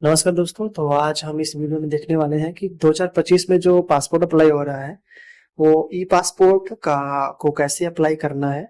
नमस्कार दोस्तों। तो आज हम इस वीडियो में देखने वाले हैं कि 2025 में जो पासपोर्ट अप्लाई हो रहा है वो ई पासपोर्ट का को कैसे अप्लाई करना है।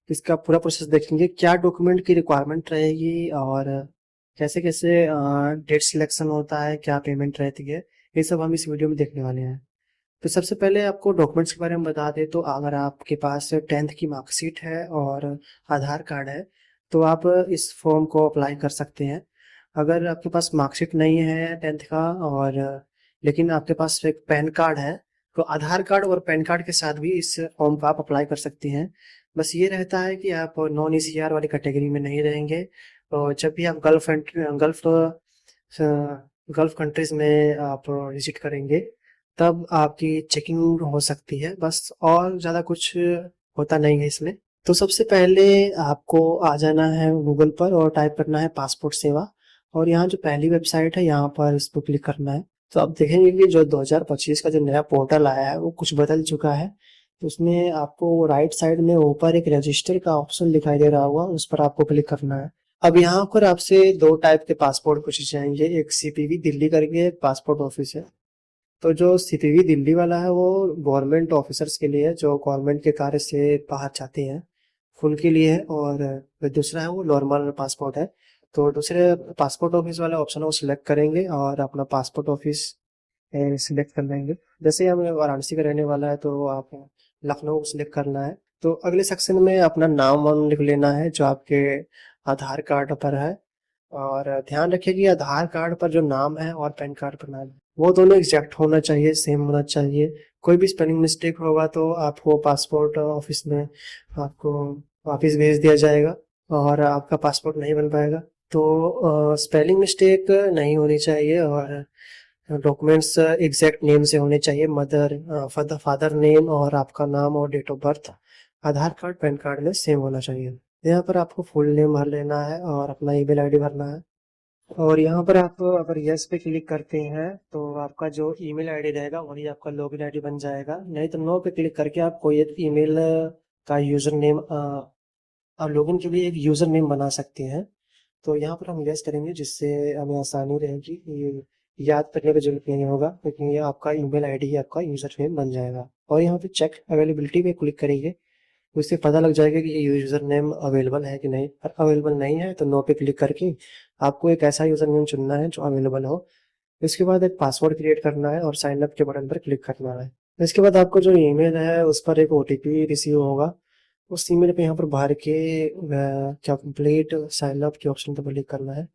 इसका पूरा प्रोसेस देखेंगे, क्या डॉक्यूमेंट की रिक्वायरमेंट रहेगी और कैसे कैसे डेट सिलेक्शन होता है, क्या पेमेंट रहती है। ये सब हम इस वीडियो में देखने वाले हैं। तो सबसे पहले आपको डॉक्यूमेंट्स के बारे में बता दें तो अगर आपके पास 10th की मार्कशीट है और आधार कार्ड है तो आप इस फॉर्म को अप्लाई कर सकते हैं। अगर आपके पास मार्कशीट नहीं है 10th का और लेकिन आपके पास एक पैन कार्ड है तो आधार कार्ड और पैन कार्ड के साथ भी इस फॉर्म को आप अप्लाई कर सकते हैं। बस ये रहता है कि आप नॉन ईसीआर वाली कैटेगरी में नहीं रहेंगे। और जब भी आप गल्फ कंट्रीज में आप विजिट करेंगे तब आपकी चेकिंग हो सकती है, बस और ज़्यादा कुछ होता नहीं है इसमें। तो सबसे पहले आपको आ जाना है गूगल पर और टाइप करना है पासपोर्ट सेवा। और यहाँ जो पहली वेबसाइट है यहाँ पर इस पर क्लिक करना है। तो आप देखेंगे कि जो 2025 का जो नया पोर्टल आया है वो कुछ बदल चुका है। तो उसमें आपको राइट साइड में ऊपर एक रजिस्टर का ऑप्शन दिखाई दे रहा होगा, उस पर आपको क्लिक करना है। अब यहाँ पर आपसे दो टाइप के पासपोर्ट पूछे जाएंगे, एक सीपीवी दिल्ली करके एक पासपोर्ट ऑफिस है। तो जो सीपीवी दिल्ली वाला है वो गवर्नमेंट ऑफिसर्स के लिए है, जो गवर्नमेंट के कार्य से बाहर जाते हैं, उनके लिए है। और दूसरा है वो नॉर्मल पासपोर्ट है। तो दूसरे पासपोर्ट ऑफिस वाले ऑप्शन को सिलेक्ट करेंगे और अपना पासपोर्ट ऑफिस सिलेक्ट कर लेंगे। जैसे हमें वाराणसी का रहने वाला है तो आप लखनऊ सिलेक्ट करना है। तो अगले सेक्शन में अपना नाम वाम लिख लेना है जो आपके आधार कार्ड पर है। और ध्यान रखिए कि आधार कार्ड पर जो नाम है और पैन कार्ड पर नाम है वो दोनों एग्जैक्ट होना चाहिए, सेम होना चाहिए। कोई भी स्पेलिंग मिस्टेक होगा तो आपको पासपोर्ट ऑफिस में आपको वापस भेज दिया जाएगा और आपका पासपोर्ट नहीं बन पाएगा। तो स्पेलिंग मिस्टेक नहीं होनी चाहिए और डॉक्यूमेंट्स एग्जैक्ट नेम से होने चाहिए। मदर फादर नेम और आपका नाम और date of birth Aadhaar card PAN card में सेम होना चाहिए। यहाँ पर आपको फुल नेम भर लेना है और अपना ईमेल आईडी भरना है। और यहाँ पर आप अगर यस पे क्लिक करते हैं तो आपका जो ईमेल आईडी रहेगा वही आपका लॉगिन आईडी बन जाएगा। नहीं तो नो पे क्लिक करके आप कोई एक ईमेल का यूजर नेम आप लॉगिन के लिए एक यूजर नेम बना सकते हैं। तो यहाँ पर हम यस करेंगे जिससे हमें आसानी रहेगी कि याद करने की जरूरत नहीं होगा, क्योंकि ये आपका ईमेल आईडी ही आपका यूजर नेम बन जाएगा। और यहाँ पे चेक अवेलेबिलिटी पे क्लिक करेंगे, उससे पता लग जाएगा कि ये यूजर नेम अवेलेबल है कि नहीं। अगर अवेलेबल नहीं है तो नो पे क्लिक करके आपको एक ऐसा यूजर नेम चुनना है जो अवेलेबल हो। इसके बाद एक पासवर्ड क्रिएट करना है और साइन अप के बटन पर क्लिक करना है। इसके बाद आपको जो ईमेल है उस पर एक ओटीपी रिसीव होगा। उस ईमेल पे यहाँ पर भर के क्या कंप्लीट साइन अप के ऑप्शन पर क्लिक करना है।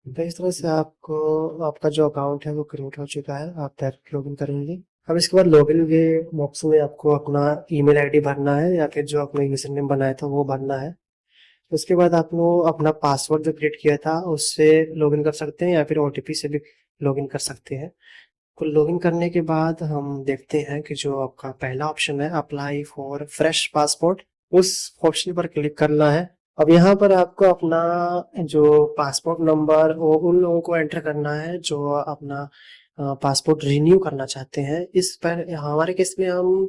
तो इस तरह से आपको आपका जो अकाउंट है वो क्रिएट हो चुका है, आप डायरेक्ट लॉगिन करेंगे। अब इसके बाद लॉगिन के बॉक्स में आपको अपना ईमेल आईडी भरना है या फिर जो आपने यूजर नेम बनाया था वो भरना है। उसके बाद आप लोग अपना पासवर्ड जो क्रिएट किया था उससे लॉगिन कर सकते हैं या फिर ओटीपी से भी लॉगिन कर सकते हैं। तो लॉगिन करने के बाद हम देखते हैं कि जो आपका पहला ऑप्शन है अप्लाई फॉर फ्रेश पासपोर्ट, उस ऑप्शन पर क्लिक करना है। अब यहाँ पर आपको अपना जो पासपोर्ट नंबर वो उन लोगों को एंटर करना है जो अपना पासपोर्ट रिन्यू करना चाहते हैं। इस पर हमारे केस में हम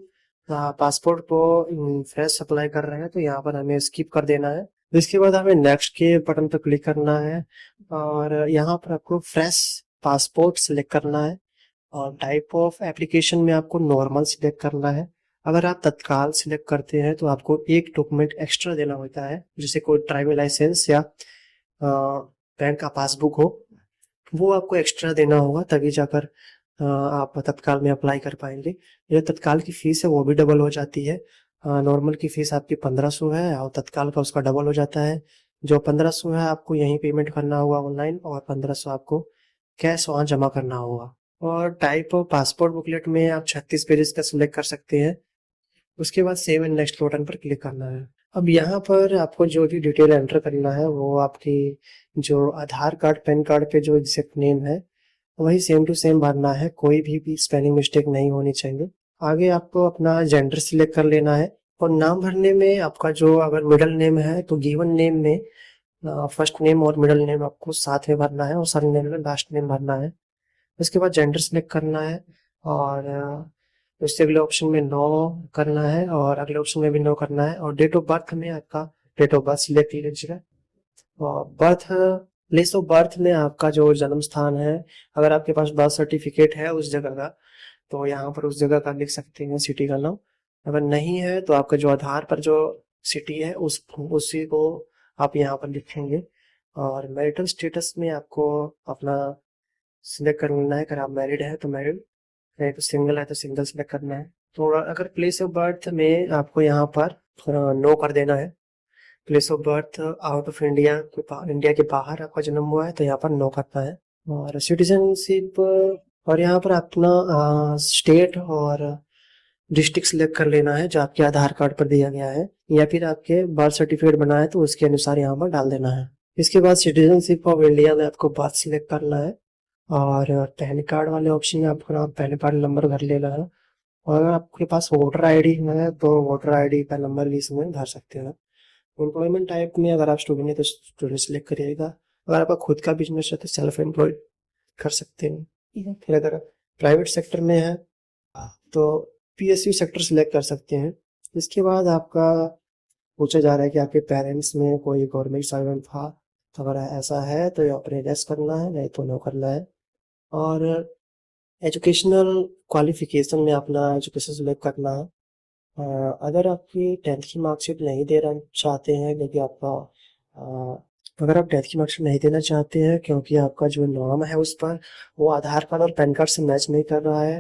पासपोर्ट को फ्रेश अप्लाई कर रहे हैं तो यहाँ पर हमें स्किप कर देना है। इसके बाद हमें नेक्स्ट के बटन पर क्लिक करना है और यहाँ पर आपको फ्रेश पासपोर्ट सिलेक्ट करना है। और टाइप ऑफ एप्लीकेशन में आपको नॉर्मल सिलेक्ट करना है। अगर आप तत्काल सिलेक्ट करते हैं तो आपको एक डॉक्यूमेंट एक्स्ट्रा देना होता है, जैसे कोई ड्राइविंग लाइसेंस या बैंक का पासबुक हो, वो आपको एक्स्ट्रा देना होगा तभी जाकर आप तत्काल में अप्लाई कर पाएंगे। ये तत्काल की फीस है वो भी डबल हो जाती है। नॉर्मल की फीस आपकी 1500 है और तत्काल का उसका डबल हो जाता है। जो 1500 है आपको यहीं पेमेंट करना होगा ऑनलाइन और 1500 आपको कैश वहाँ जमा करना होगा। और टाइप ऑफ पासपोर्ट बुकलेट में आप 36 पेजेस का सिलेक्ट कर सकते हैं। उसके बाद सेव एंड नेक्स्ट बटन पर क्लिक करना है। अब यहाँ पर आपको जो भी डिटेल एंटर करना है वो आपकी जो आधार कार्ड पैन कार्ड पे जो एग्जैक्ट नेम है वही सेम टू सेम भरना है, कोई भी स्पेलिंग मिस्टेक नहीं होनी चाहिए। आगे आपको अपना जेंडर सिलेक्ट कर लेना है। और नाम भरने में आपका जो अगर मिडिल नेम है तो गिवन नेम में फर्स्ट नेम और मिडिल नेम आपको साथ में भरना है और सरनेम में लास्ट नेम भरना है। उसके बाद जेंडर सिलेक्ट करना है और उससे अगले ऑप्शन में नो करना है और अगले ऑप्शन में भी नो करना है। और डेट ऑफ बर्थ में आपका डेट ऑफ बर्थ सिलेक्ट कीजिएगा और बर्थ प्लेस ऑफ बर्थ में आपका जो जन्म स्थान है, अगर आपके पास बर्थ सर्टिफिकेट है उस जगह का, तो यहाँ पर उस जगह का लिख सकते हैं सिटी का नाम। अगर नहीं है तो आपका जो आधार पर जो सिटी है उस उसी को आप यहाँ पर लिखेंगे। और मैरिटल स्टेटस में आपको अपना सिलेक्ट करना है। अगर आप मैरिड है तो मैरिड, नहीं तो सिंगल है तो सिंगल सिलेक्ट करना है। तो अगर प्लेस ऑफ बर्थ में आपको यहाँ पर नो कर देना है। Place of birth out of India India के बाहर आपका जन्म हुआ है तो यहाँ पर नो करना है। और सिटीजनशिप, और यहाँ पर अपना स्टेट और डिस्ट्रिक्ट सिलेक्ट कर लेना है जो आपके आधार कार्ड पर दिया गया है, या फिर आपके बर्थ सर्टिफिकेट बना है तो उसके अनुसार यहाँ पर डाल देना है। इसके बाद सिटीजनशिप ऑफ इंडिया में आपको बर्थ सिलेक्ट करना है। और पैन कार्ड वाले ऑप्शन में आपको ना पैन कार्ड नंबर भर लेना है। और अगर आपके पास वोटर आईडी है तो वोटर आईडी का नंबर भी इसमें भर सकते हैं। एम्प्लॉयमेंट टाइप में अगर आप स्टूडेंट है तो स्टूडेंट सिलेक्ट करिएगा। अगर आपका खुद का बिजनेस है तो सेल्फ एम्प्लॉयड कर सकते हैं। फिर अगर प्राइवेट सेक्टर में है तो पीएसयू सेक्टर सिलेक्ट कर सकते हैं। इसके बाद आपका पूछा जा रहा है कि आपके पेरेंट्स में कोई गवर्नमेंट सर्वेंट था, तो अगर ऐसा है तो अपने यस करना है, नहीं तो नो करना है। और एजुकेशनल क्वालिफिकेशन में अपना एजुकेशन सिलेक्ट करना है। अगर आपकी 10th की मार्कशीट नहीं देना चाहते हैं क्योंकि आपका अगर आप 10th की मार्कशीट नहीं देना चाहते हैं क्योंकि आपका जो नाम है उस पर वो आधार कार्ड और पैन कार्ड से मैच नहीं कर रहा है,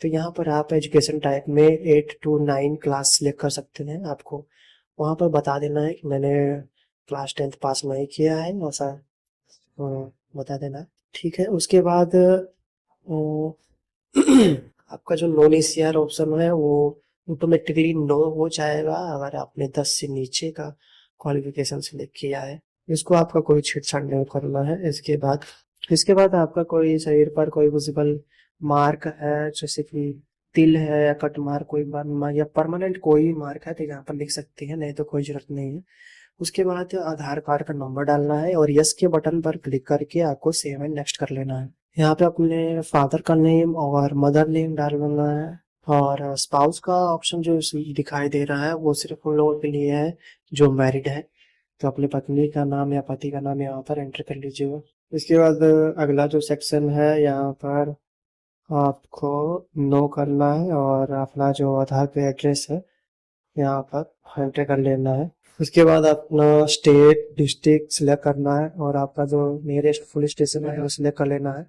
तो यहाँ पर आप एजुकेशन टाइप में 8 to 9 क्लास सिलेक्ट कर सकते हैं। आपको वहाँ पर बता देना है कि मैंने क्लास 10th पास नहीं किया है, ऐसा बता देना। ठीक है, उसके बाद आपका जो नॉन ईसीआर ऑप्शन है वो ऑटोमेटिकली नो हो जाएगा अगर आपने 10 से नीचे का क्वालिफिकेशन सिलेक्ट किया है। इसको आपका कोई छेड़छाड़ नहीं करना है। इसके बाद आपका कोई शरीर पर कोई विजिबल मार्क है जैसे कि तिल है या कट मार्क कोई या परमानेंट कोई मार्क है तो यहाँ पर लिख सकते हैं, नहीं तो कोई जरूरत नहीं है। उसके बाद आधार कार्ड का नंबर डालना है और यस के बटन पर क्लिक करके आपको सेव एंड नेक्स्ट कर लेना है। यहाँ पे अपने फादर का नेम और मदर नेम डालना है। और स्पाउस का ऑप्शन जो दिखाई दे रहा है वो सिर्फ उन लोगों के लिए है जो मैरिड है, तो अपनी पत्नी का नाम या पति का नाम यहाँ पर एंटर कर लीजिएगा। इसके बाद अगला जो सेक्शन है यहाँ पर आपको नो करना है और अपना जो आधार पे एड्रेस है यहाँ पर एंटर कर लेना है। उसके बाद अपना स्टेट डिस्ट्रिक्ट सिलेक्ट करना है और आपका जो नियरेस्ट पुलिस स्टेशन है वो सिलेक्ट कर लेना है।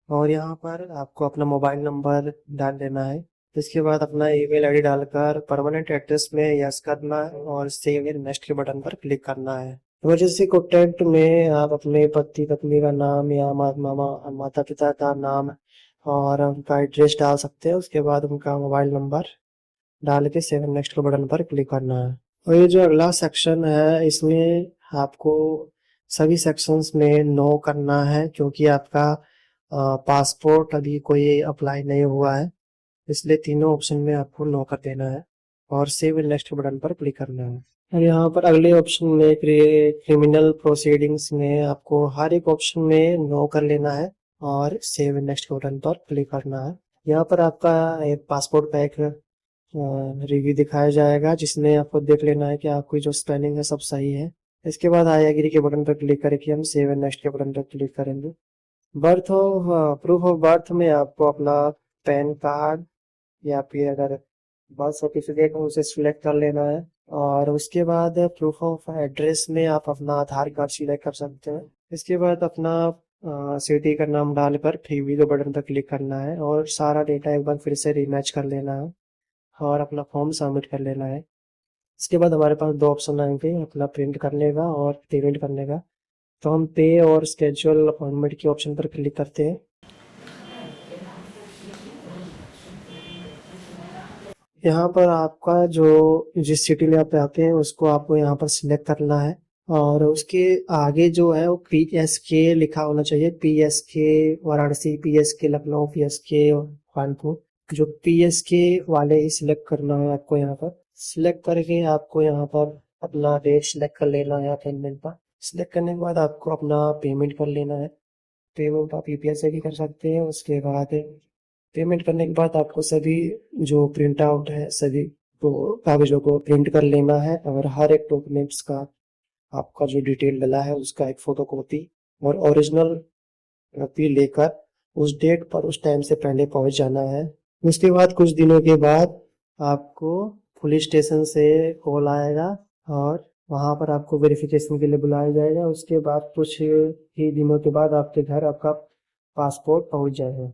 और यहाँ पर आपको अपना मोबाइल नंबर डाल देना है। इसके बाद अपना ईमेल आईडी डालकर परमानेंट एड्रेस में यस करना है और सेव एंड नेक्स्ट के बटन पर क्लिक करना है। इमरजेंसी कॉन्टैक्ट में आप अपने पति पत्नी का नाम या माता पिता का नाम और उनका एड्रेस डाल सकते हैं। उसके बाद उनका मोबाइल नंबर डाल के सेव एंड नेक्स्ट के बटन पर क्लिक करना है। और ये जो अगला सेक्शन है इसमें आपको सभी सेक्शंस में नो करना है क्योंकि आपका पासपोर्ट अभी कोई अप्लाई नहीं हुआ है, इसलिए तीनों ऑप्शन में आपको नो कर देना है और सेव एंड नेक्स्ट बटन पर क्लिक करना है। और यहाँ पर अगले ऑप्शन में क्रिमिनल प्रोसीडिंग्स में आपको हर एक ऑप्शन में नो कर लेना है और सेव एंड नेक्स्ट बटन पर क्लिक करना है। यहाँ पर आपका एक पासपोर्ट का एक रिव्यू दिखाया जाएगा जिसमें आपको देख लेना है कि आपकी जो स्पेलिंग है सब सही है। इसके बाद आई एग्री के बटन पर क्लिक करके हम सेव एंड नेक्स्ट के बटन पर क्लिक करेंगे। प्रूफ ऑफ बर्थ में आपको अपना पैन कार्ड या फिर अगर बर्थ सर्टिफिकेट है उसे सिलेक्ट कर लेना है। और उसके बाद प्रूफ ऑफ एड्रेस में आप अपना आधार कार्ड सिलेक्ट कर सकते हैं। इसके बाद अपना सिटी का नाम डालकर प्रीव्यू के बटन पर क्लिक करना है और सारा डेटा एक बार फिर से रीमैच कर लेना है और अपना फॉर्म सबमिट कर लेना है। इसके बाद हमारे पास दो ऑप्शन आएंगे, अपना प्रिंट करने का और पेमेंट करने का। तो हम पे और स्केड्यूल अपॉइंटमेंट के ऑप्शन पर क्लिक करते हैं। यहाँ पर आपका जो जिस सिटी में आप रहते हैं उसको आपको यहाँ पर सिलेक्ट करना है और उसके आगे जो है वो PSK लिखा होना चाहिए। PSK Varanasi, PSK Lucknow, PSK Kanpur, जो PSK वाले ही सिलेक्ट करना है आपको। यहाँ पर सिलेक्ट करके आपको यहाँ पर अपना डेट सिलेक्ट कर लेना है पेमेंट पर। सिलेक्ट करने के बाद आपको अपना पेमेंट कर लेना है। पेमेंट आप UPI से भी कर सकते हैं। उसके बाद पेमेंट करने के बाद आपको सभी जो प्रिंट आउट है सभी तो कागजों को प्रिंट कर लेना है और हर एक डॉक्यूमेंट्स का आपका जो डिटेल डला है उसका एक फोटो कॉपी और ओरिजिनल कॉपी लेकर उस डेट पर उस टाइम से पहले पहुंच जाना है। उसके बाद कुछ दिनों के बाद आपको पुलिस स्टेशन से कॉल आएगा और वहां पर आपको वेरिफिकेशन के लिए बुलाया जाएगा। उसके बाद कुछ ही दिनों के बाद आपके घर आपका पासपोर्ट पहुंच जाएगा।